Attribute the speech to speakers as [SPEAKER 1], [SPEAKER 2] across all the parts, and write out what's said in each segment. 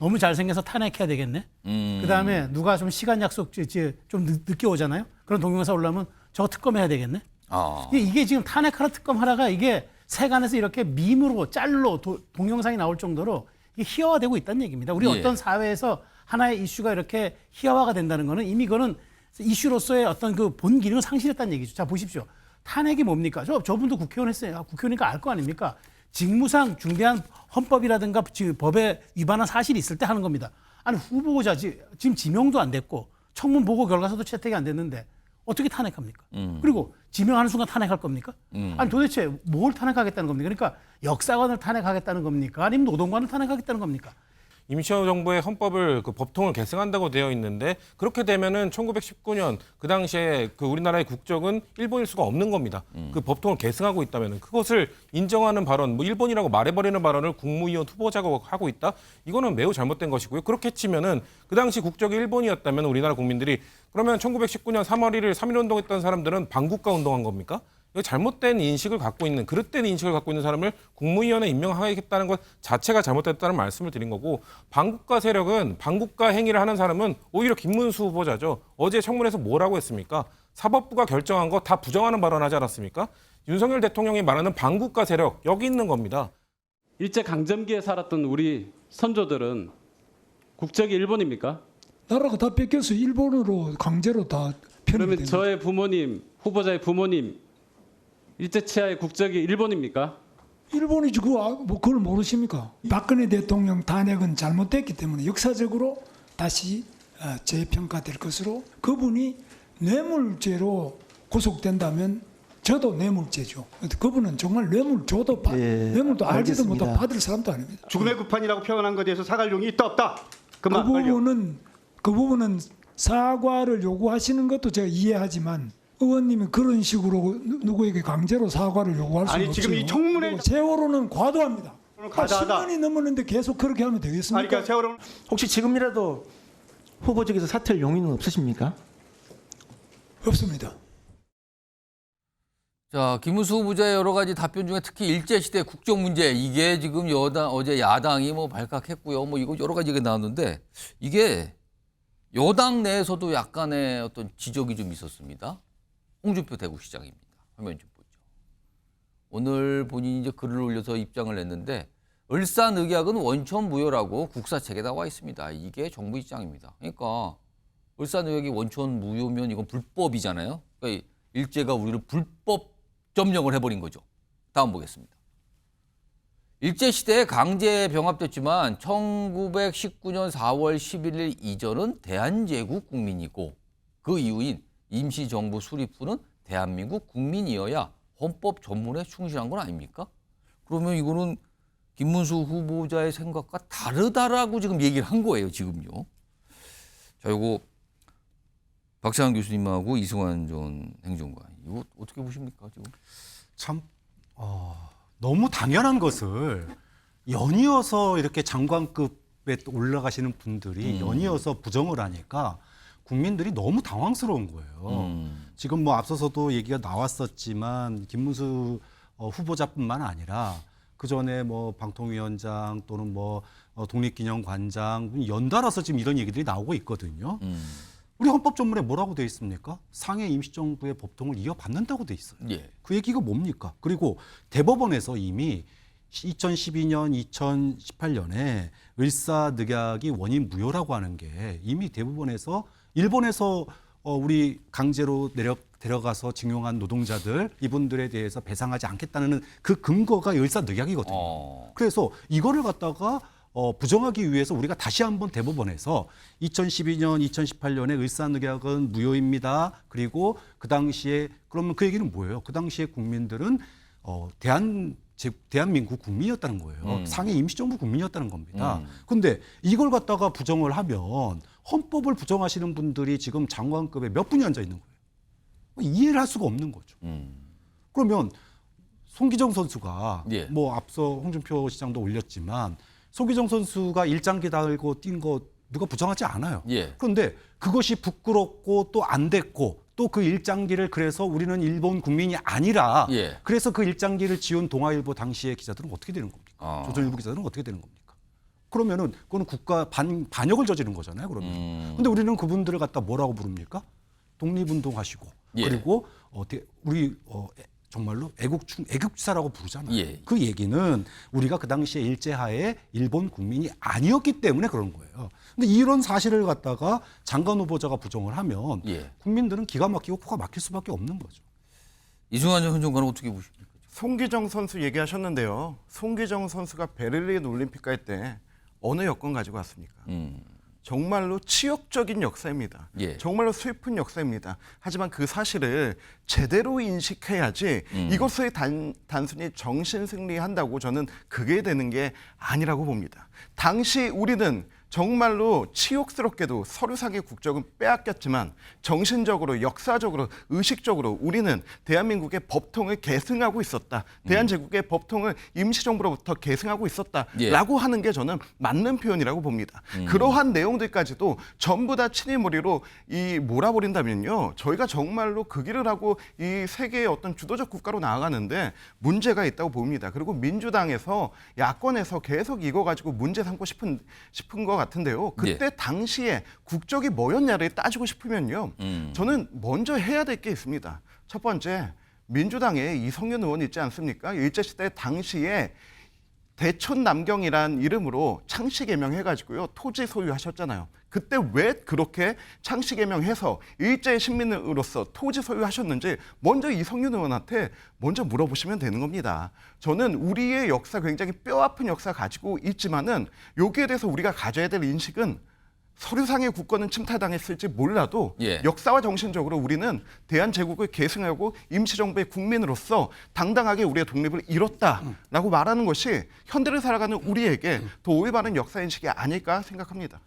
[SPEAKER 1] 너무 잘생겨서 탄핵해야 되겠네. 그다음에 누가 좀 시간 약속 좀 늦게 오잖아요. 그런 동영상 올라오면 저거 특검해야 되겠네. 이게 지금 탄핵하라 특검하라가 이게 세간에서 이렇게 밈으로 짤로 동영상이 나올 정도로 이게 희화화되고 있다는 얘기입니다. 우리 어떤 사회에서 하나의 이슈가 이렇게 희화화가 된다는 거는 이미 그거는 이슈로서의 어떤 그 본 기능을 상실했다는 얘기죠. 자, 보십시오. 탄핵이 뭡니까? 저분도 국회의원 했어요. 국회의원이니까 알 거 아닙니까? 직무상 중대한 헌법이라든가 법에 위반한 사실이 있을 때 하는 겁니다. 아니, 후보자 지금 지명도 안 됐고 청문 보고 결과서도 채택이 안 됐는데 어떻게 탄핵합니까? 그리고 지명하는 순간 탄핵할 겁니까? 아니, 도대체 뭘 탄핵하겠다는 겁니까? 그러니까 역사관을 탄핵하겠다는 겁니까? 아니면 노동관을 탄핵하겠다는 겁니까?
[SPEAKER 2] 임시완 정부의 헌법을 그 법통을 계승한다고 되어 있는데 그렇게 되면은 1919년 그 당시에 그 우리나라의 국적은 일본일 수가 없는 겁니다. 그 법통을 계승하고 있다면은 그것을 인정하는 발언, 뭐 일본이라고 말해버리는 발언을 국무위원 후보자가 하고 있다. 이거는 매우 잘못된 것이고요. 그렇게 치면은 그 당시 국적이 일본이었다면 우리나라 국민들이 그러면 1919년 3월 1일 3.1 운동했던 사람들은 반국가 운동한 겁니까? 잘못된 인식을 갖고 있는, 그릇된 인식을 갖고 있는 사람을 국무위원에 임명하겠다는 것 자체가 잘못됐다는 말씀을 드린 거고, 반국가 세력은, 반국가 행위를 하는 사람은 오히려 김문수 후보자죠. 어제 청문회에서 뭐라고 했습니까? 사법부가 결정한 거 다 부정하는 발언하지 않았습니까? 윤석열 대통령이 말하는 반국가 세력, 여기 있는 겁니다.
[SPEAKER 3] 일제 강점기에 살았던 우리 선조들은 국적이 일본입니까?
[SPEAKER 4] 나라가 다 뺏겨서 일본으로 강제로 다 편입이
[SPEAKER 3] 그러면
[SPEAKER 4] 된
[SPEAKER 3] 저의 부모님, 후보자의 부모님 일제 치하의 국적이 일본입니까?
[SPEAKER 4] 일본이지 그걸 모르십니까? 박근혜 대통령 탄핵은 잘못됐기 때문에 역사적으로 다시 재평가될 것으로 그분이 뇌물죄로 구속된다면 저도 뇌물죄죠. 그분은 정말 뇌물줘도 뇌물도 알지도
[SPEAKER 5] 알겠습니다.
[SPEAKER 4] 못하고 받을 사람도 아닙니다.
[SPEAKER 6] 죽음의 구판이라고 표현한 것에 대해서 사과할 용이 있다 없다.
[SPEAKER 4] 그 부분은 사과를 요구하시는 것도 제가 이해하지만 의원님이 그런 식으로 누구에게 강제로 사과를 요구할 수는
[SPEAKER 6] 아니, 지금
[SPEAKER 4] 없어요.
[SPEAKER 6] 이 청문회
[SPEAKER 4] 세월호는 과도합니다.
[SPEAKER 6] 과다하다.
[SPEAKER 4] 10년이 넘었는데 계속 그렇게 하면 되겠습니까?
[SPEAKER 6] 아니, 그러니까 세월호
[SPEAKER 5] 혹시 지금이라도 후보직에서 사퇴할 용의는 없으십니까?
[SPEAKER 4] 없습니다.
[SPEAKER 7] 자, 김문수 후보자의 여러 가지 답변 중에 특히 일제시대 국적 문제, 이게 지금 어제 야당이 뭐 발칵했고요. 뭐 이거 여러 가지가 나왔는데 이게 여당 내에서도 약간의 어떤 지적이 좀 있었습니다. 홍준표 대구시장입니다. 화면 좀 보죠. 오늘 본인이 이제 글을 올려서 입장을 냈는데 을사늑약은 원천 무효라고 국사책에 나와 있습니다. 이게 정부 입장입니다. 그러니까 을사늑약이 원천 무효면 이건 불법이잖아요. 그러니까 일제가 우리를 불법 점령을 해버린 거죠. 다음 보겠습니다. 일제시대에 강제 병합됐지만 1919년 4월 11일 이전은 대한제국 국민이고 그 이후인 임시정부 수립 후는 대한민국 국민이어야 헌법 전문에 충실한 건 아닙니까? 그러면 이거는 김문수 후보자의 생각과 다르다라고 지금 얘기를 한 거예요, 지금요. 자, 이거 박찬환 교수님하고 이승환 전 행정관, 이거 어떻게 보십니까, 지금?
[SPEAKER 8] 참 너무 당연한 것을 연이어서 이렇게 장관급에 올라가시는 분들이 연이어서 부정을 하니까 국민들이 너무 당황스러운 거예요. 지금 뭐 앞서서도 얘기가 나왔었지만 김문수 후보자뿐만 아니라 그 전에 뭐 방통위원장 또는 뭐 독립기념관장 연달아서 지금 이런 얘기들이 나오고 있거든요. 우리 헌법 전문에 뭐라고 돼 있습니까? 상해 임시정부의 법통을 이어받는다고 돼 있어요.
[SPEAKER 7] 예.
[SPEAKER 8] 그 얘기가 뭡니까? 그리고 대법원에서 이미 2012년, 2018년에 을사늑약이 원인 무효라고 하는 게 이미 대법원에서 일본에서 우리 강제로 데려가서 징용한 노동자들 이분들에 대해서 배상하지 않겠다는 그 근거가 을사늑약이거든요. 그래서 이거를 갖다가 부정하기 위해서 우리가 다시 한번 대법원에서 2012년, 2018년에 을사늑약은 무효입니다. 그리고 그 당시에 그러면 그 얘기는 뭐예요? 그 당시에 국민들은 대한민국 국민이었다는 거예요. 상해 임시정부 국민이었다는 겁니다. 그런데 이걸 갖다가 부정을 하면 헌법을 부정하시는 분들이 지금 장관급에 몇 분이 앉아 있는 거예요. 이해를 할 수가 없는 거죠. 그러면 송기정 선수가
[SPEAKER 7] 예.
[SPEAKER 8] 뭐 앞서 홍준표 시장도 올렸지만 송기정 선수가 일장기 달고 뛴 거 누가 부정하지 않아요.
[SPEAKER 7] 예.
[SPEAKER 8] 그런데 그것이 부끄럽고 또 안 됐고 또 그 일장기를 그래서 우리는 일본 국민이 아니라
[SPEAKER 7] 예.
[SPEAKER 8] 그래서 그 일장기를 지운 동아일보 당시의 기자들은 어떻게 되는 겁니까? 조선일보 기자들은 어떻게 되는 겁니까? 그러면은 그거는 국가 반역을 저지른 거잖아요. 그러면. 근데 우리는 그분들을 갖다 뭐라고 부릅니까? 독립운동하시고
[SPEAKER 7] 예.
[SPEAKER 8] 그리고 우리 정말로 애국지사라고 부르잖아요.
[SPEAKER 7] 예.
[SPEAKER 8] 그 얘기는 우리가 그 당시에 일제하에 일본 국민이 아니었기 때문에 그런 거예요. 근데 이런 사실을 갖다가 장관 후보자가 부정을 하면
[SPEAKER 7] 예.
[SPEAKER 8] 국민들은 기가 막히고 코가 막힐 수밖에 없는 거죠.
[SPEAKER 7] 이승환 전 장관은 어떻게 보십니까?
[SPEAKER 9] 송기정 선수 얘기하셨는데요. 송기정 선수가 베를린 올림픽 갈 때 어느 여권 가지고 왔습니까? 정말로 치욕적인 역사입니다.
[SPEAKER 7] 예.
[SPEAKER 9] 정말로 슬픈 역사입니다. 하지만 그 사실을 제대로 인식해야지 이것을 단순히 정신승리한다고 저는 그게 되는 게 아니라고 봅니다. 당시 우리는 정말로 치욕스럽게도 서류상의 국적은 빼앗겼지만 정신적으로, 역사적으로, 의식적으로 우리는 대한민국의 법통을 계승하고 있었다. 대한제국의 법통을 임시정부로부터 계승하고 있었다라고 하는 게 저는 맞는 표현이라고 봅니다. 그러한 내용들까지도 전부 다 친일몰이로 몰아버린다면요. 저희가 정말로 그 길을 하고 이 세계의 어떤 주도적 국가로 나아가는데 문제가 있다고 봅니다. 그리고 민주당에서 야권에서 계속 이거 가지고 문제 삼고 싶은 것 같은데요. 그때 당시에 국적이 뭐였냐를 따지고 싶으면요. 저는 먼저 해야 될 게 있습니다. 첫 번째, 민주당에 이성윤 의원 있지 않습니까? 일제시대 당시에 대촌남경이란 이름으로 창씨개명해가지고요. 토지 소유하셨잖아요. 그때 왜 그렇게 창씨개명해서 일제 식민으로서 토지 소유하셨는지 먼저 이성윤 의원한테 먼저 물어보시면 되는 겁니다. 저는 우리의 역사 굉장히 뼈아픈 역사 가지고 있지만은 여기에 대해서 우리가 가져야 될 인식은 서류상의 국권은 침탈당했을지 몰라도
[SPEAKER 7] 예.
[SPEAKER 9] 역사와 정신적으로 우리는 대한제국을 계승하고 임시정부의 국민으로서 당당하게 우리의 독립을 이뤘다라고 말하는 것이 현대를 살아가는 우리에게 더 올바른 역사인식이 아닐까 생각합니다.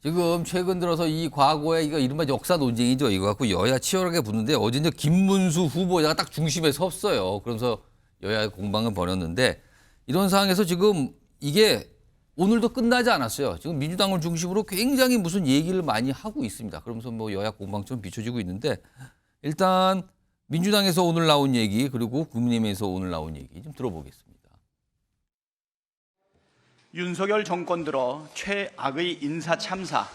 [SPEAKER 7] 지금 최근 들어서 이 과거에 이거 이른바 역사 논쟁이죠. 이거 갖고 여야 치열하게 붙는데 어제 이제 김문수 후보자가 딱 중심에 섰어요. 그러면서 여야의 공방을 벌였는데 이런 상황에서 지금 이게 오늘도 끝나지 않았어요. 지금 민주당을 중심으로 굉장히 무슨 얘기를 많이 하고 있습니다. 그러면서 뭐 여야 공방처럼 비춰지고 있는데 일단 민주당에서 오늘 나온 얘기 그리고 국민의힘에서 오늘 나온 얘기 좀 들어보겠습니다.
[SPEAKER 10] 윤석열 정권 들어 최악의 인사 참사,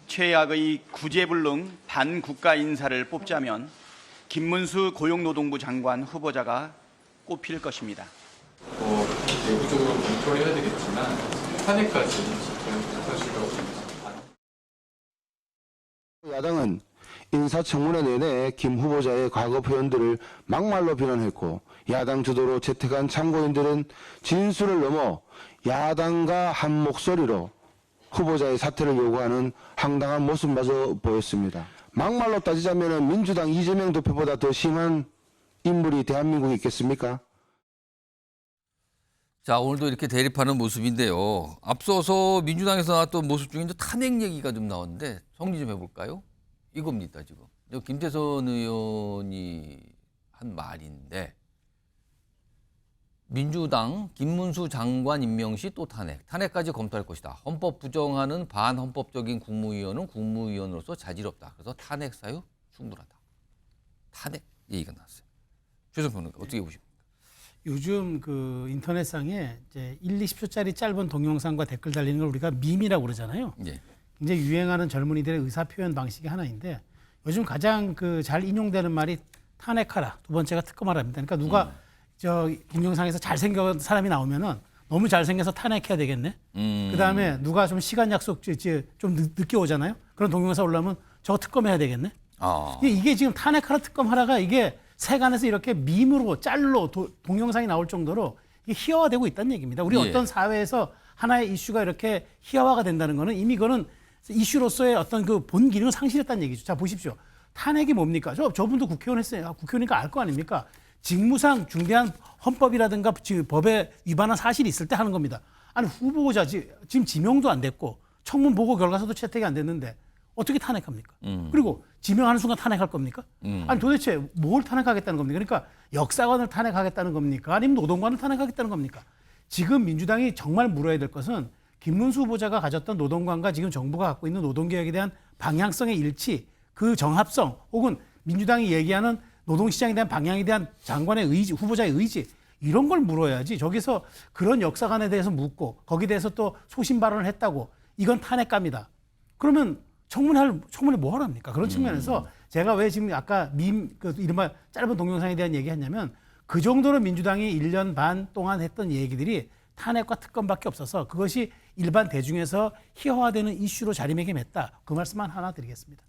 [SPEAKER 10] 최악의 구제불능 반국가 인사를 뽑자면 김문수 고용노동부 장관 후보자가 꼽힐 것입니다.
[SPEAKER 11] 내부적으로 검토를 해야 되겠지만 탄핵까지 사실로
[SPEAKER 12] 야당은 인사청문회 내내 김 후보자의 과거 표현들을 막말로 비난했고 야당 주도로 채택한 참고인들은 진술을 넘어 야당과 한 목소리로 후보자의 사퇴를 요구하는 황당한 모습마저 보였습니다. 막말로 따지자면 민주당 이재명 대표보다 더 심한 인물이 대한민국에 있겠습니까?
[SPEAKER 7] 자, 오늘도 이렇게 대립하는 모습인데요. 앞서서 민주당에서 나왔던 모습 중에 이제 탄핵 얘기가 좀 나왔는데 정리 좀 해볼까요? 이겁니다, 지금. 김태선 의원이 한 말인데 민주당 김문수 장관 임명 시 또 탄핵까지 검토할 것이다. 헌법 부정하는 반헌법적인 국무위원은 국무위원으로서 자질없다. 그래서 탄핵 사유 충분하다. 탄핵 얘기가 나왔어요. 최선 평론가 어떻게 보십니까?
[SPEAKER 1] 요즘 그 인터넷상에 이제 1, 20초짜리 짧은 동영상과 댓글 달리는 걸 우리가 밈이라고 그러잖아요.
[SPEAKER 7] 예.
[SPEAKER 1] 이제 유행하는 젊은이들의 의사 표현 방식이 하나인데 요즘 가장 그 잘 인용되는 말이 탄핵하라. 두 번째가 특검하라입니다. 그러니까 누가 저 동영상에서 잘생긴 사람이 나오면은 너무 잘생겨서 탄핵해야 되겠네. 그다음에 누가 좀 시간 약속 좀 늦게 오잖아요. 그런 동영상 올라오면 저거 특검해야 되겠네. 이게 지금 탄핵하라 특검하라가 이게 세간에서 이렇게 밈으로 짤로 동영상이 나올 정도로 이게 희화화되고 있다는 얘기입니다. 우리 어떤 사회에서 하나의 이슈가 이렇게 희화화가 된다는 거는 이미 그거는 이슈로서의 어떤 그 본 기능을 상실했다는 얘기죠. 자, 보십시오. 탄핵이 뭡니까? 저분도 국회의원 했어요. 국회의원이니까 알 거 아닙니까? 직무상 중대한 헌법이라든가 법에 위반한 사실이 있을 때 하는 겁니다. 아니, 후보자 지금 지명도 안 됐고 청문 보고 결과서도 채택이 안 됐는데 어떻게 탄핵합니까? 그리고 지명하는 순간 탄핵할 겁니까? 아니 도대체 뭘 탄핵하겠다는 겁니까? 그러니까 역사관을 탄핵하겠다는 겁니까? 아니면 노동관을 탄핵하겠다는 겁니까? 지금 민주당이 정말 물어야 될 것은 김문수 후보자가 가졌던 노동관과 지금 정부가 갖고 있는 노동개혁에 대한 방향성의 일치, 그 정합성 혹은 민주당이 얘기하는 노동시장에 대한 방향에 대한 장관의 의지, 후보자의 의지 이런 걸 물어야지. 저기서 그런 역사관에 대해서 묻고 거기에 대해서 또 소신 발언을 했다고 이건 탄핵감이다. 그러면 청문회 뭐 하랍니까? 그런 측면에서 제가 왜 지금 아까 그 이른바 짧은 동영상에 대한 얘기 했냐면 그 정도로 민주당이 1년 반 동안 했던 얘기들이 탄핵과 특검밖에 없어서 그것이 일반 대중에서 희화화되는 이슈로 자리매김했다. 그 말씀만 하나 드리겠습니다.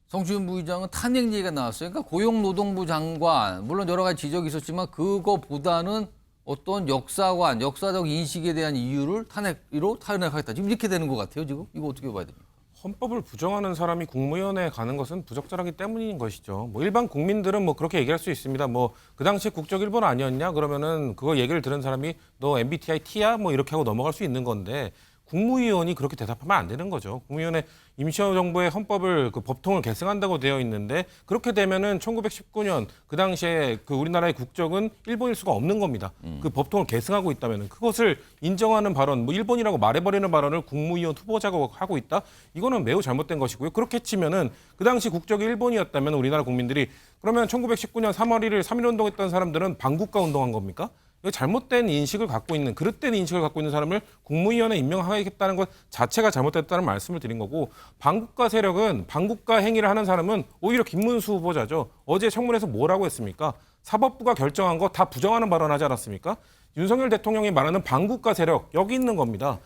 [SPEAKER 7] 성추윤 부의장은 탄핵 얘기가 나왔어요. 그러니까 고용노동부 장관, 물론 여러 가지 지적이 있었지만 그거보다는 어떤 역사적 인식에 대한 이유를 탄핵하겠다. 지금 이렇게 되는 것 같아요. 지금 이거 어떻게 봐야 됩니까?
[SPEAKER 2] 헌법을 부정하는 사람이 국무위원회에 가는 것은 부적절하기 때문인 것이죠. 뭐 일반 국민들은 뭐 그렇게 얘기할 수 있습니다. 뭐 그 당시 국적 일본 아니었냐? 그러면은 그거 얘기를 들은 사람이 너 MBTI T야? 뭐 이렇게 하고 넘어갈 수 있는 건데 국무위원이 그렇게 대답하면 안 되는 거죠. 국무위원회 임시정부의 헌법을 그 법통을 계승한다고 되어 있는데 그렇게 되면은 1919년 그 당시에 그 우리나라의 국적은 일본일 수가 없는 겁니다. 그 법통을 계승하고 있다면은 그것을 인정하는 발언, 뭐 일본이라고 말해버리는 발언을 국무위원 후보자가 하고 있다. 이거는 매우 잘못된 것이고요. 그렇게 치면은 그 당시 국적이 일본이었다면 우리나라 국민들이 그러면 1919년 3월 1일 3.1 운동했던 사람들은 반국가 운동한 겁니까? 이거 잘못된 인식을 갖고 있는 그릇된 인식을 갖고 있는 사람을 국무위원에 임명하겠다는 것 자체가 잘못됐다는 말씀을 드린 거고 반국가 세력은 반국가 행위를 하는 사람은 오히려 김문수 후보자죠. 어제 청문회에서 뭐라고 했습니까? 사법부가 결정한 거 다 부정하는 발언하지 않았습니까? 윤석열 대통령이 말하는 반국가 세력 여기 있는 겁니다.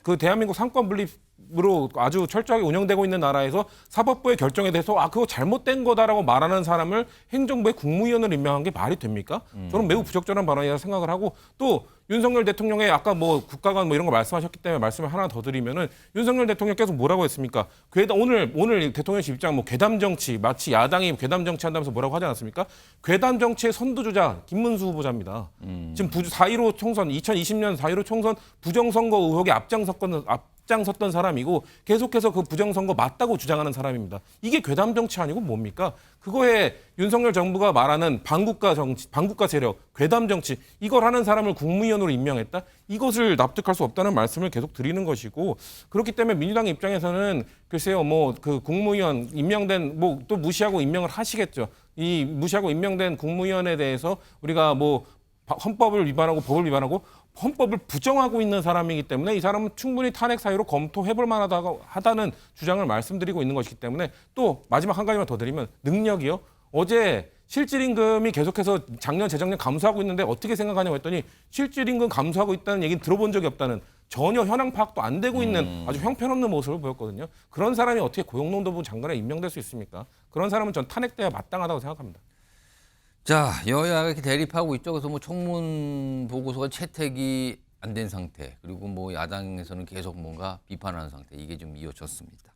[SPEAKER 2] 그 대한민국 상권 분립으로 아주 철저하게 운영되고 있는 나라에서 사법부의 결정에 대해서 그거 잘못된 거다라고 말하는 사람을 행정부의 국무위원을 임명한 게 말이 됩니까? 저는 매우 부적절한 발언이라고 생각을 하고 또 윤석열 대통령의 아까 뭐 국가관 뭐 이런 거 말씀하셨기 때문에 말씀을 하나 더 드리면은 윤석열 대통령께서 뭐라고 했습니까? 오늘 대통령실 입장 뭐 괴담 정치 마치 야당이 괴담 정치 한다면서 뭐라고 하지 않았습니까? 괴담 정치의 선두주자 김문수 후보자입니다. 지금 4.15 총선 2020년 4.15 총선 부정선거 의혹에 앞장섰던 사람이고 계속해서 그 부정선거 맞다고 주장하는 사람입니다. 이게 괴담 정치 아니고 뭡니까? 그거에 윤석열 정부가 말하는 반국가 정치, 반국가 세력, 괴담 정치 이걸 하는 사람을 국무위원으로 임명했다? 이것을 납득할 수 없다는 말씀을 계속 드리는 것이고 그렇기 때문에 민주당 입장에서는 글쎄요 뭐 그 국무위원 임명된 뭐 또 무시하고 임명을 하시겠죠. 이 무시하고 임명된 국무위원에 대해서 우리가 뭐 헌법을 위반하고 법을 위반하고 헌법을 부정하고 있는 사람이기 때문에 이 사람은 충분히 탄핵 사유로 검토해볼 만하다는 주장을 말씀드리고 있는 것이기 때문에 또 마지막 한 가지만 더 드리면 능력이요. 어제 실질임금이 계속해서 작년 재작년 감소하고 있는데 어떻게 생각하냐고 했더니 실질임금 감소하고 있다는 얘기는 들어본 적이 없다는 전혀 현황 파악도 안 되고 있는 아주 형편없는 모습을 보였거든요. 그런 사람이 어떻게 고용노동부 장관에 임명될 수 있습니까? 그런 사람은 전 탄핵돼야 마땅하다고 생각합니다.
[SPEAKER 7] 자, 여야가 이렇게 대립하고 있죠. 그래서 뭐 청문 보고서가 채택이 안 된 상태, 그리고 뭐 야당에서는 계속 뭔가 비판하는 상태, 이게 좀 이어졌습니다.